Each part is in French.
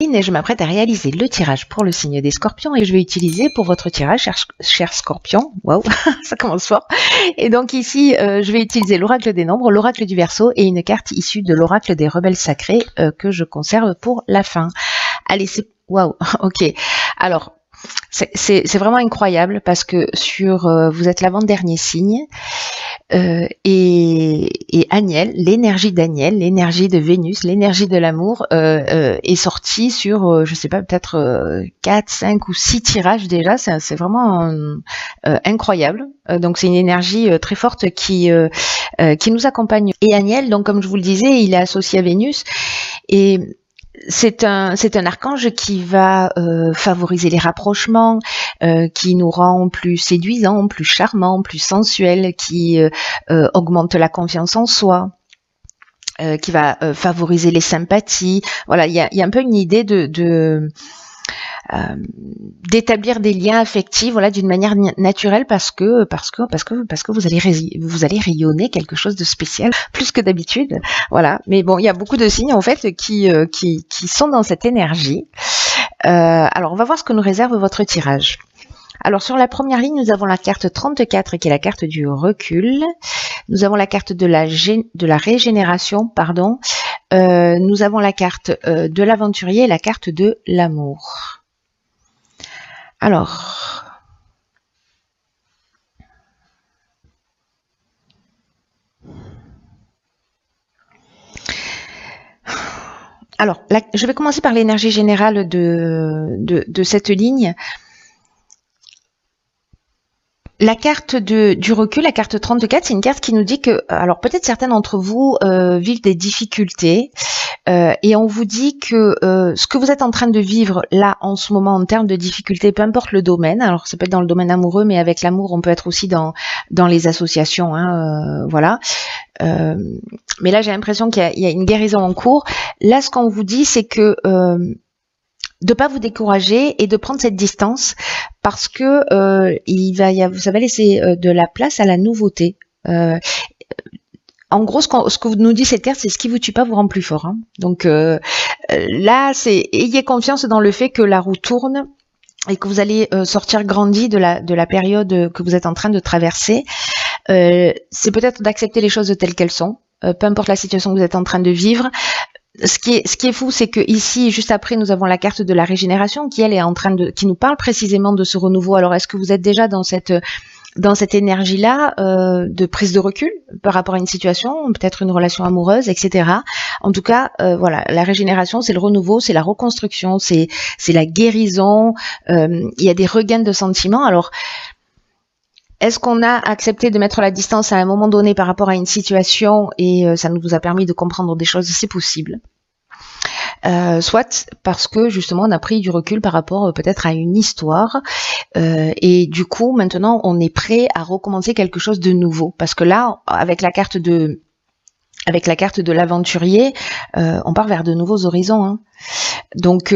Et je m'apprête à réaliser le tirage pour le signe des Scorpions et je vais utiliser pour votre tirage, cher Scorpion, waouh, ça commence fort. Et donc ici, je vais utiliser l'oracle des nombres, l'oracle du Verseau et une carte issue de l'oracle des rebelles sacrés que je conserve pour la fin. Allez, c'est waouh, ok. Alors, c'est vraiment incroyable parce que vous êtes l'avant-dernier signe. Et Aniel, l'énergie d'Aniel, l'énergie de Vénus, l'énergie de l'amour est sortie sur, je sais pas, peut-être 4, 5 ou 6 tirages déjà. C'est vraiment incroyable. Donc c'est une énergie très forte qui nous accompagne. Et Aniel, donc comme je vous le disais, il est associé à Vénus et c'est un archange qui va favoriser les rapprochements, qui nous rend plus séduisants, plus charmants, plus sensuels, qui augmente la confiance en soi, qui va favoriser les sympathies. Voilà, il y a un peu une idée d'établir des liens affectifs, voilà, d'une manière naturelle parce que vous allez rayonner quelque chose de spécial plus que d'habitude, voilà. Mais bon, il y a beaucoup de signes en fait qui sont dans cette énergie. Alors on va voir ce que nous réserve votre tirage. Alors sur la première ligne, nous avons la carte 34 qui est la carte du recul. Nous avons la carte de la régénération, pardon. Nous avons la carte de l'aventurier et la carte de l'amour. Alors, je vais commencer par l'énergie générale de cette ligne. La carte du recul, la carte 34, c'est une carte qui nous dit que, alors peut-être certains d'entre vous vivent des difficultés et on vous dit que ce que vous êtes en train de vivre là en ce moment en termes de difficultés, peu importe le domaine, alors ça peut être dans le domaine amoureux, mais avec l'amour on peut être aussi dans les associations, voilà. Mais là j'ai l'impression qu'il y a une guérison en cours. Là ce qu'on vous dit c'est que de pas vous décourager et de prendre cette distance parce que ça va laisser de la place à la nouveauté. En gros, ce que nous dit cette carte, c'est ce qui vous tue pas vous rend plus fort. Hein. Donc là, ayez confiance dans le fait que la roue tourne et que vous allez sortir grandi de la période que vous êtes en train de traverser. C'est peut-être d'accepter les choses telles qu'elles sont, peu importe la situation que vous êtes en train de vivre. Ce qui est fou, c'est que ici, juste après, nous avons la carte de la régénération qui, elle, est qui nous parle précisément de ce renouveau. Alors, est-ce que vous êtes déjà dans cette énergie-là de prise de recul par rapport à une situation, peut-être une relation amoureuse, etc. En tout cas, voilà, la régénération, c'est le renouveau, c'est la reconstruction, c'est la guérison. Il y a des regains de sentiments. Alors, est-ce qu'on a accepté de mettre la distance à un moment donné par rapport à une situation et ça nous a permis de comprendre des choses? C'est possible. Soit parce que justement on a pris du recul par rapport peut-être à une histoire et du coup maintenant on est prêt à recommencer quelque chose de nouveau parce que là avec la carte de l'aventurier, on part vers de nouveaux horizons. Hein. Donc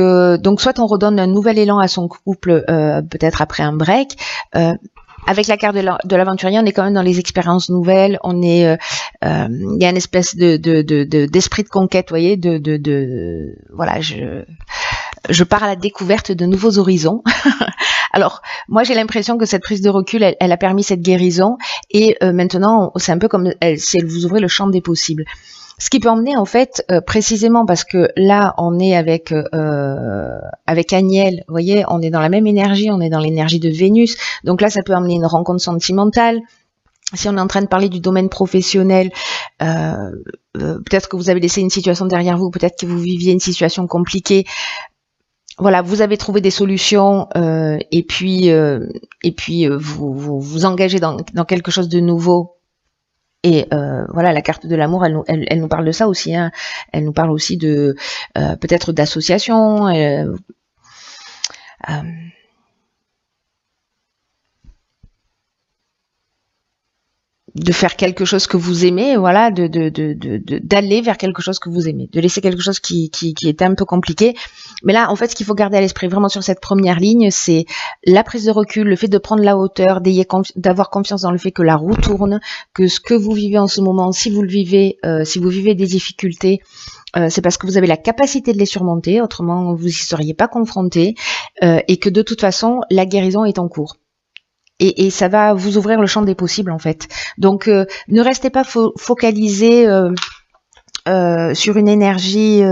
soit on redonne un nouvel élan à son couple peut-être après un break. Avec la carte de l'aventurier, on est quand même dans les expériences nouvelles. On est, il y a une espèce d'esprit de conquête, vous voyez, voilà, je pars à la découverte de nouveaux horizons. Alors, moi, j'ai l'impression que cette prise de recul, elle a permis cette guérison. Et maintenant, c'est un peu comme si elle vous ouvrait le champ des possibles. Ce qui peut emmener en fait précisément parce que là on est avec Aniel, vous voyez, on est dans la même énergie, on est dans l'énergie de Vénus, donc là ça peut emmener une rencontre sentimentale. Si on est en train de parler du domaine professionnel, peut-être que vous avez laissé une situation derrière vous, peut-être que vous viviez une situation compliquée. Voilà, vous avez trouvé des solutions et puis vous vous engagez dans quelque chose de nouveau. Et voilà, la carte de l'amour, elle nous parle de ça aussi. Hein. Elle nous parle aussi de peut-être d'association. de faire quelque chose que vous aimez, voilà, d'aller vers quelque chose que vous aimez, de laisser quelque chose qui est un peu compliqué. Mais là, en fait, ce qu'il faut garder à l'esprit vraiment sur cette première ligne, c'est la prise de recul, le fait de prendre la hauteur, d'avoir confiance dans le fait que la roue tourne, que ce que vous vivez en ce moment, si vous vivez des difficultés, c'est parce que vous avez la capacité de les surmonter, autrement vous y seriez pas confronté, et que de toute façon, la guérison est en cours. Et ça va vous ouvrir le champ des possibles en fait. Donc ne restez pas focalisé sur une énergie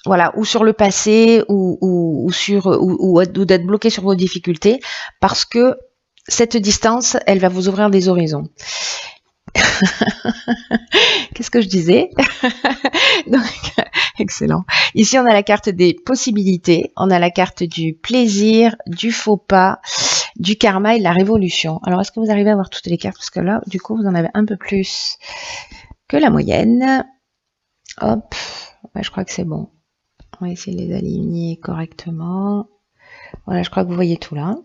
voilà, ou sur le passé ou d'être bloqué sur vos difficultés, parce que cette distance, elle va vous ouvrir des horizons. Qu'est-ce que je disais? Donc, excellent. Ici, on a la carte des possibilités, on a la carte du plaisir, du faux pas, du karma et de la révolution. Alors, est-ce que vous arrivez à voir toutes les cartes? Parce que là, du coup, vous en avez un peu plus que la moyenne. Hop, ouais, je crois que c'est bon. On va essayer de les aligner correctement. Voilà, je crois que vous voyez tout là.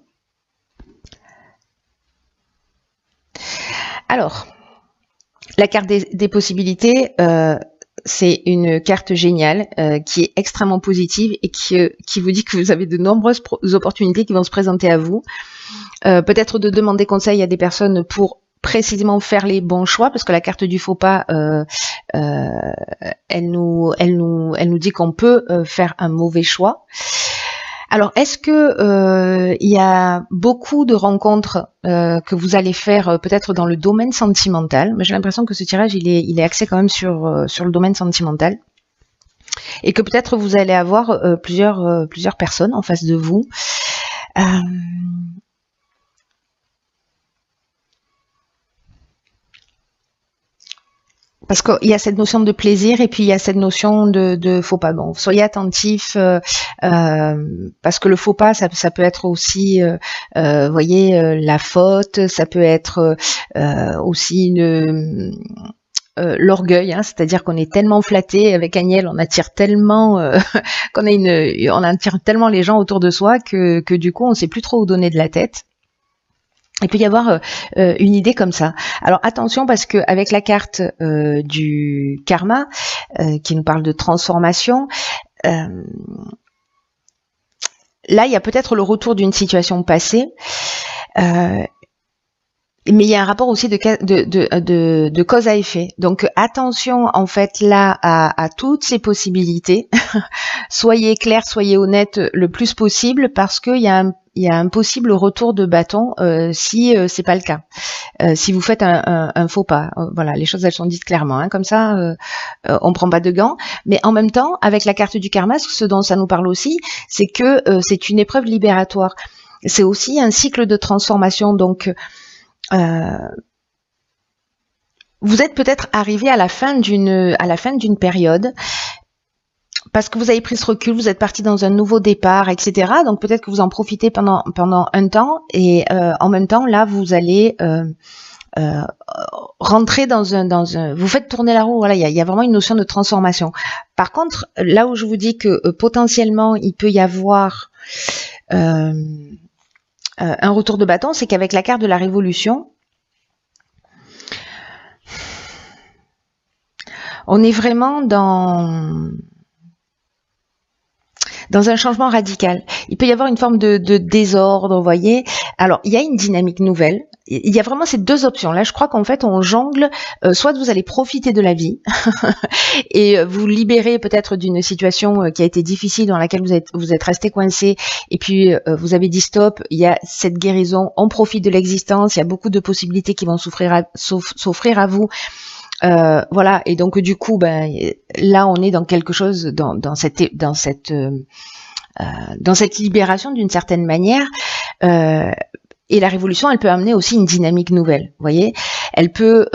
Alors, la carte des possibilités, c'est une carte géniale qui est extrêmement positive et qui vous dit que vous avez de nombreuses opportunités qui vont se présenter à vous. Peut-être de demander conseil à des personnes pour précisément faire les bons choix, parce que la carte du faux pas, elle nous dit qu'on peut faire un mauvais choix. Alors, est-ce que il y a beaucoup de rencontres que vous allez faire peut-être dans le domaine sentimental? Mais j'ai l'impression que ce tirage, il est axé quand même sur le domaine sentimental, et que peut-être vous allez avoir plusieurs personnes en face de vous. Parce qu'il y a cette notion de plaisir et puis il y a cette notion de faux pas. Bon, soyez attentifs parce que le faux pas, ça peut être aussi, voyez, la faute, ça peut être aussi l'orgueil, hein, c'est-à-dire qu'on est tellement flatté avec Agnelle, on attire tellement on attire tellement les gens autour de soi que du coup on sait plus trop où donner de la tête. Il peut y avoir une idée comme ça. Alors attention, parce que avec la carte du karma qui nous parle de transformation, là il y a peut-être le retour d'une situation passée, mais il y a un rapport aussi de cause à effet. Donc attention en fait là à toutes ces possibilités. Soyez clair, soyez honnête le plus possible, parce qu'il y a un possible retour de bâton si c'est pas le cas. Si vous faites un faux pas, voilà, les choses elles sont dites clairement, hein, comme ça on prend pas de gants. Mais en même temps, avec la carte du karma, ce dont ça nous parle aussi, c'est que c'est une épreuve libératoire. C'est aussi un cycle de transformation. Donc vous êtes peut-être arrivé à la fin d'une période, parce que vous avez pris ce recul, vous êtes parti dans un nouveau départ, etc. Donc peut-être que vous en profitez pendant un temps, et en même temps là vous allez rentrer dans un vous faites tourner la roue. Voilà, il y a vraiment une notion de transformation. Par contre, là où je vous dis que potentiellement il peut y avoir un retour de bâton, c'est qu'avec la carte de la révolution, on est vraiment dans un changement radical. Il peut y avoir une forme de désordre, vous voyez. Alors, il y a une dynamique nouvelle. Il y a vraiment ces deux options. Là, je crois qu'en fait, on jongle. Soit vous allez profiter de la vie et vous libérer peut-être d'une situation qui a été difficile, dans laquelle vous êtes resté coincé, et puis vous avez dit stop, il y a cette guérison, on profite de l'existence, il y a beaucoup de possibilités qui vont s'offrir à vous. Voilà, et donc du coup, là on est dans quelque chose, dans cette libération d'une certaine manière. Et la révolution, elle peut amener aussi une dynamique nouvelle, vous voyez. Elle peut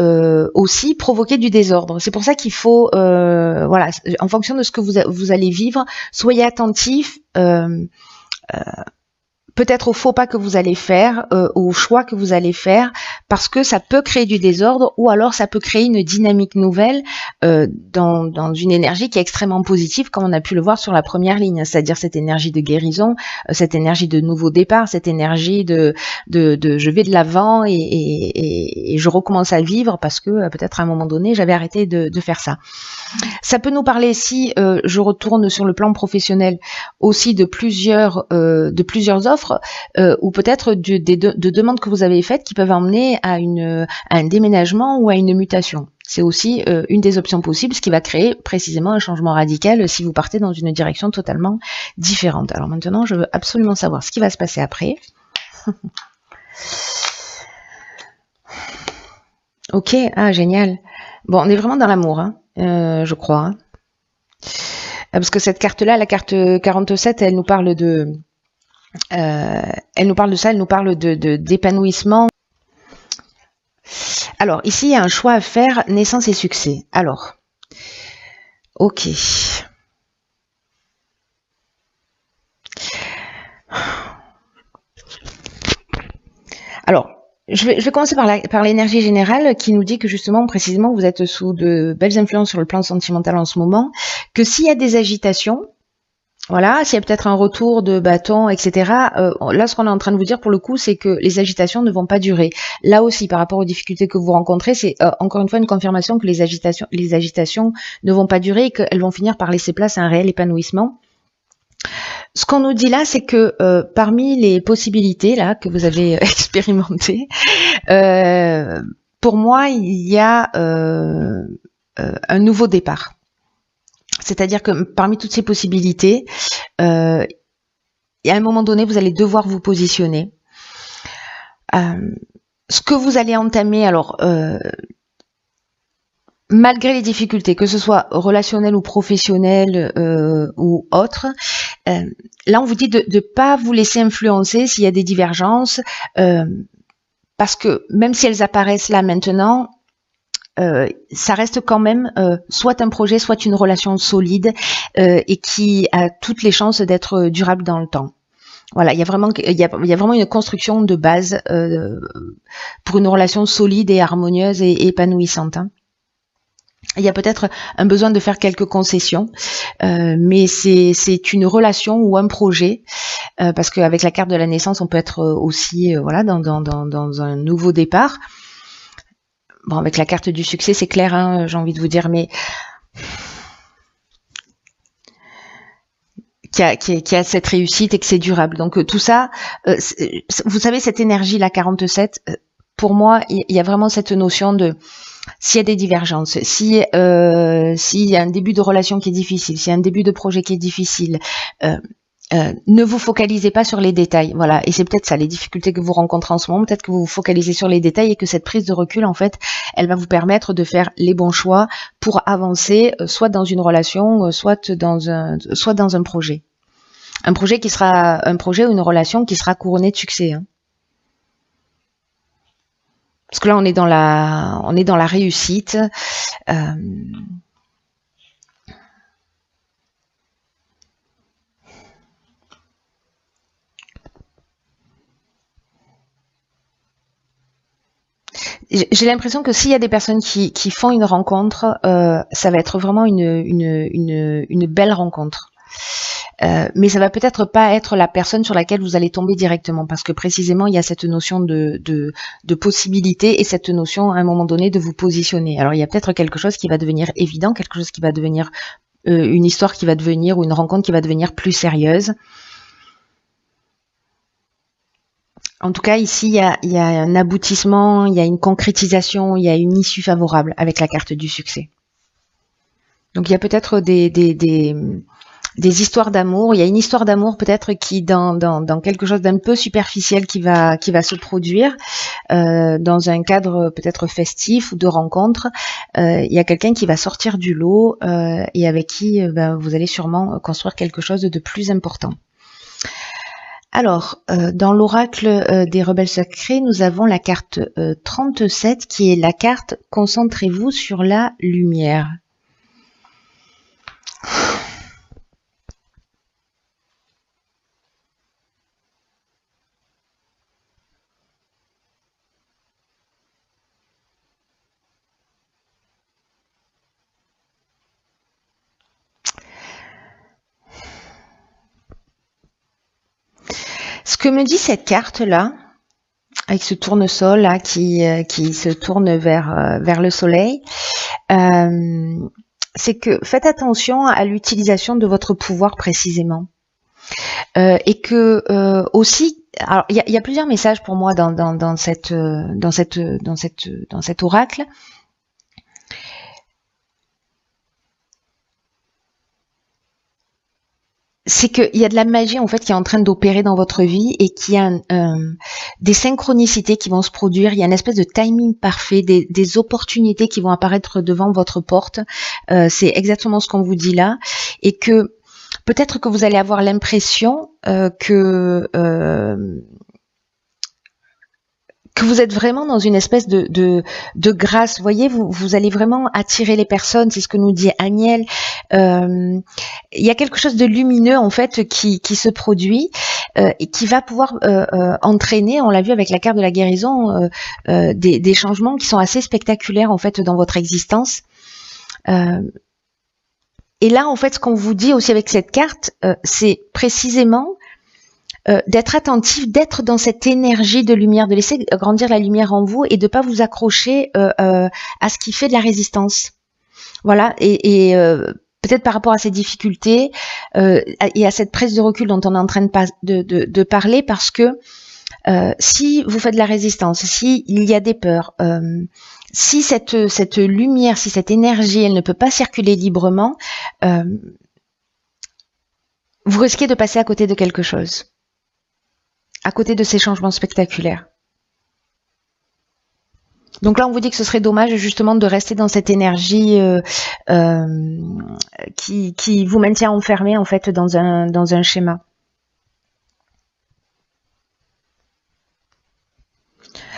aussi provoquer du désordre. C'est pour ça qu'il faut, voilà, en fonction de ce que vous allez vivre, soyez attentifs. peut-être au faux pas que vous allez faire, au choix que vous allez faire, parce que ça peut créer du désordre ou alors ça peut créer une dynamique nouvelle dans une énergie qui est extrêmement positive, comme on a pu le voir sur la première ligne, c'est-à-dire cette énergie de guérison, cette énergie de nouveau départ, cette énergie de je vais de l'avant et je recommence à vivre parce que peut-être à un moment donné j'avais arrêté de faire ça. Ça peut nous parler, si je retourne sur le plan professionnel, aussi de plusieurs offres ou peut-être de demandes que vous avez faites qui peuvent emmener à un déménagement ou à une mutation. C'est aussi une des options possibles, ce qui va créer précisément un changement radical si vous partez dans une direction totalement différente. Alors maintenant, je veux absolument savoir ce qui va se passer après. Ok, ah génial. Bon, on est vraiment dans l'amour, hein, je crois. Hein. Parce que cette carte-là, la carte 47, elle nous parle de... elle nous parle de ça, elle nous parle d'épanouissement. Alors, ici, il y a un choix à faire, naissance et succès. Alors, ok. Alors, je vais commencer par l'énergie générale qui nous dit que justement, précisément, vous êtes sous de belles influences sur le plan sentimental en ce moment, que s'il y a des agitations, voilà, s'il y a peut-être un retour de bâton, etc. Là, ce qu'on est en train de vous dire pour le coup, c'est que les agitations ne vont pas durer. Là aussi, par rapport aux difficultés que vous rencontrez, c'est encore une fois une confirmation que les agitations ne vont pas durer et qu'elles vont finir par laisser place à un réel épanouissement. Ce qu'on nous dit là, c'est que parmi les possibilités là que vous avez expérimentées, pour moi, il y a un nouveau départ. C'est-à-dire que parmi toutes ces possibilités, et à un moment donné, vous allez devoir vous positionner. Ce que vous allez entamer, alors, malgré les difficultés, que ce soit relationnelles ou professionnelles ou autres, là, on vous dit de ne pas vous laisser influencer s'il y a des divergences, parce que même si elles apparaissent là maintenant, ça reste quand même soit un projet, soit une relation solide et qui a toutes les chances d'être durable dans le temps. Voilà, il y a vraiment une construction de base pour une relation solide et harmonieuse et épanouissante. Hein. Il y a peut-être un besoin de faire quelques concessions, mais c'est une relation ou un projet, parce qu'avec la carte de la naissance, on peut être aussi voilà dans un nouveau départ. Bon, avec la carte du succès, c'est clair, hein, j'ai envie de vous dire, mais qui a cette réussite et que c'est durable. Donc tout ça, vous savez, cette énergie, la 47, pour moi, il y a vraiment cette notion de s'il y a des divergences, s'il y a un début de relation qui est difficile, s'il y a un début de projet qui est difficile, ne vous focalisez pas sur les détails, voilà. Et c'est peut-être ça, les difficultés que vous rencontrez en ce moment, peut-être que vous vous focalisez sur les détails et que cette prise de recul, en fait, elle va vous permettre de faire les bons choix pour avancer, soit dans une relation, soit dans un projet. Un projet qui sera un projet ou une relation qui sera couronnée de succès. Hein. Parce que là, on est dans la réussite. J'ai l'impression que s'il y a des personnes qui font une rencontre, ça va être vraiment une belle rencontre. Mais ça va peut-être pas être la personne sur laquelle vous allez tomber directement, parce que précisément il y a cette notion de possibilité et cette notion à un moment donné de vous positionner. Alors il y a peut-être quelque chose qui va devenir évident, quelque chose qui va devenir une histoire qui va devenir ou une rencontre qui va devenir plus sérieuse. En tout cas, ici, il y a un aboutissement, il y a une concrétisation, il y a une issue favorable avec la carte du succès. Donc il y a peut-être des histoires d'amour. Il y a une histoire d'amour peut-être qui dans quelque chose d'un peu superficiel qui va se produire dans un cadre peut-être festif ou de rencontre. Il y a quelqu'un qui va sortir du lot et avec qui vous allez sûrement construire quelque chose de plus important. Alors, dans l'oracle des rebelles sacrés, nous avons la carte 37 qui est la carte « Concentrez-vous sur la lumière ». Ce que me dit cette carte-là, avec ce tournesol là qui se tourne vers le soleil, c'est que faites attention à l'utilisation de votre pouvoir précisément. Et que aussi, alors il y a plusieurs messages pour moi dans cet oracle. C'est qu'il y a de la magie en fait qui est en train d'opérer dans votre vie et qu'il y a des synchronicités qui vont se produire. Il y a une espèce de timing parfait, des opportunités qui vont apparaître devant votre porte. C'est exactement ce qu'on vous dit là, et que peut-être que vous allez avoir l'impression que vous êtes vraiment dans une espèce de grâce. Vous voyez, vous allez vraiment attirer les personnes, c'est ce que nous dit Agnel. Il y a quelque chose de lumineux en fait qui se produit et qui va pouvoir entraîner, on l'a vu avec la carte de la guérison, des changements qui sont assez spectaculaires en fait dans votre existence. Et là, en fait, ce qu'on vous dit aussi avec cette carte, c'est précisément d'être attentif, d'être dans cette énergie de lumière, de laisser grandir la lumière en vous et de pas vous accrocher à ce qui fait de la résistance. Voilà, et peut-être par rapport à ces difficultés et à cette prise de recul dont on est en train de parler, parce que si vous faites de la résistance, si il y a des peurs, si cette lumière, si cette énergie, elle ne peut pas circuler librement, vous risquez de passer à côté de quelque chose. À côté de ces changements spectaculaires. Donc là, on vous dit que ce serait dommage justement de rester dans cette énergie qui vous maintient enfermé en fait dans un schéma.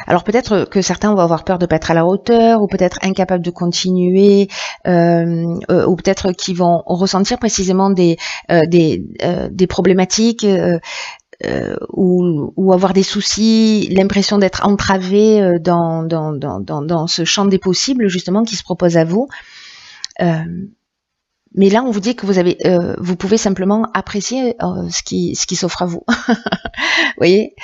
Alors peut-être que certains vont avoir peur de pas être à la hauteur, ou peut-être incapables de continuer, ou peut-être qu'ils vont ressentir précisément des problématiques. Ou avoir des soucis, l'impression d'être entravé dans ce champ des possibles justement qui se propose à vous. Mais là, on vous dit que vous pouvez simplement apprécier ce qui s'offre à vous, vous voyez,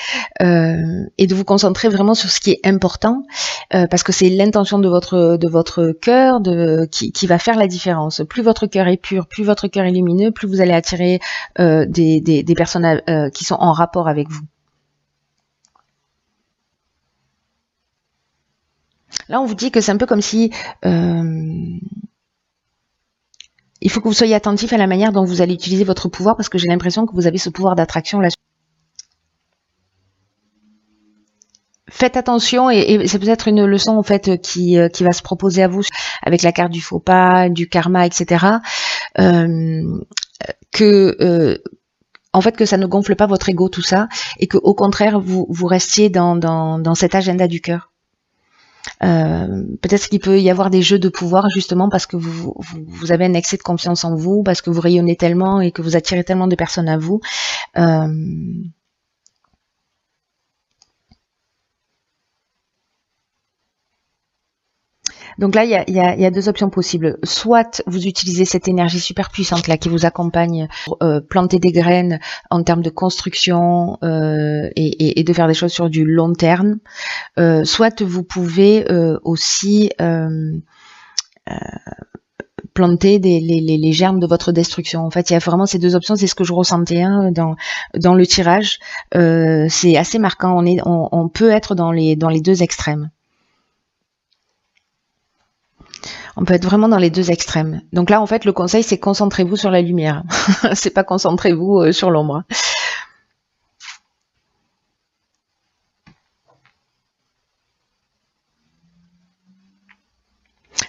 et de vous concentrer vraiment sur ce qui est important, parce que c'est l'intention de votre cœur qui va faire la différence. Plus votre cœur est pur, plus votre cœur est lumineux, plus vous allez attirer des personnes qui sont en rapport avec vous. Là, on vous dit que c'est un peu comme si il faut que vous soyez attentif à la manière dont vous allez utiliser votre pouvoir, parce que j'ai l'impression que vous avez ce pouvoir d'attraction là. Faites attention, et c'est peut-être une leçon en fait qui va se proposer à vous avec la carte du faux pas, du karma, etc. En fait, que ça ne gonfle pas votre ego, tout ça, et que au contraire vous restiez dans cet agenda du cœur. Peut-être qu'il peut y avoir des jeux de pouvoir justement parce que vous avez un excès de confiance en vous, parce que vous rayonnez tellement et que vous attirez tellement de personnes à vous. Donc là, il y a deux options possibles. Soit vous utilisez cette énergie super puissante là qui vous accompagne pour planter des graines en termes de construction et de faire des choses sur du long terme. Soit vous pouvez aussi planter les germes de votre destruction. En fait, il y a vraiment ces deux options. C'est ce que je ressentais dans le tirage. C'est assez marquant. On peut être dans les deux extrêmes. On peut être vraiment dans les deux extrêmes. Donc là, en fait, le conseil, c'est concentrez-vous sur la lumière. C'est pas concentrez-vous sur l'ombre.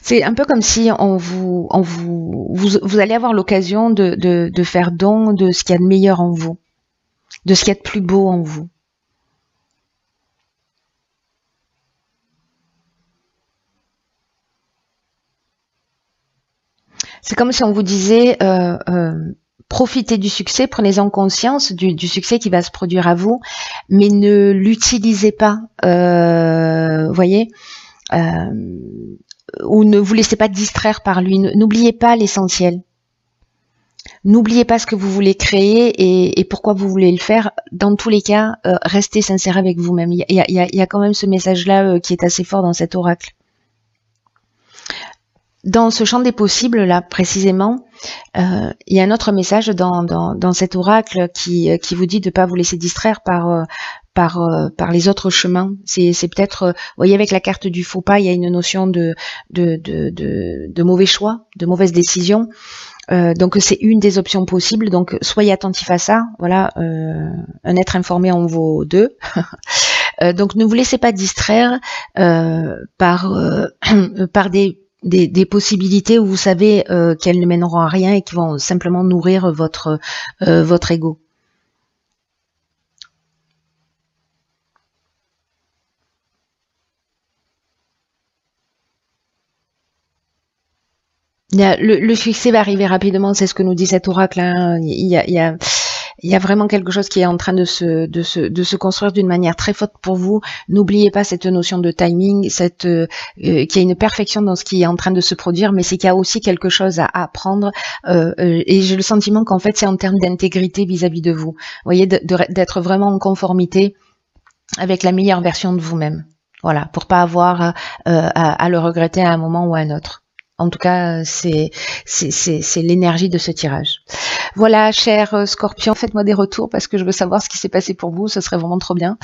C'est un peu comme si vous allez avoir l'occasion de faire don de ce qu'il y a de meilleur en vous, de ce qu'il y a de plus beau en vous. C'est comme si on vous disait profitez du succès, prenez-en conscience du succès qui va se produire à vous, mais ne l'utilisez pas, voyez, ou ne vous laissez pas distraire par lui. N'oubliez pas l'essentiel. N'oubliez pas ce que vous voulez créer et pourquoi vous voulez le faire. Dans tous les cas, restez sincère avec vous-même. Il y a quand même ce message-là qui est assez fort dans cet oracle. Dans ce champ des possibles, là, précisément, il y a un autre message dans cet oracle qui vous dit de ne pas vous laisser distraire par les autres chemins. C'est peut-être, vous voyez, avec la carte du faux pas, il y a une notion de mauvais choix, de mauvaise décision. Donc c'est une des options possibles. Donc soyez attentif à ça. Voilà, un être informé en vaut deux. Donc ne vous laissez pas distraire par des possibilités où vous savez qu'elles ne mèneront à rien et qui vont simplement nourrir votre ego. Le succès va arriver rapidement, c'est ce que nous dit cet oracle. Hein. Il y a vraiment quelque chose qui est en train de se construire d'une manière très forte pour vous. N'oubliez pas cette notion de timing, qu'il y a une perfection dans ce qui est en train de se produire, mais c'est qu'il y a aussi quelque chose à apprendre. Et j'ai le sentiment qu'en fait, c'est en termes d'intégrité vis-à-vis de vous. Vous voyez, d'être vraiment en conformité avec la meilleure version de vous-même. Voilà, pour pas avoir à le regretter à un moment ou à un autre. En tout cas, c'est l'énergie de ce tirage. Voilà, cher Scorpion, faites-moi des retours parce que je veux savoir ce qui s'est passé pour vous. Ce serait vraiment trop bien.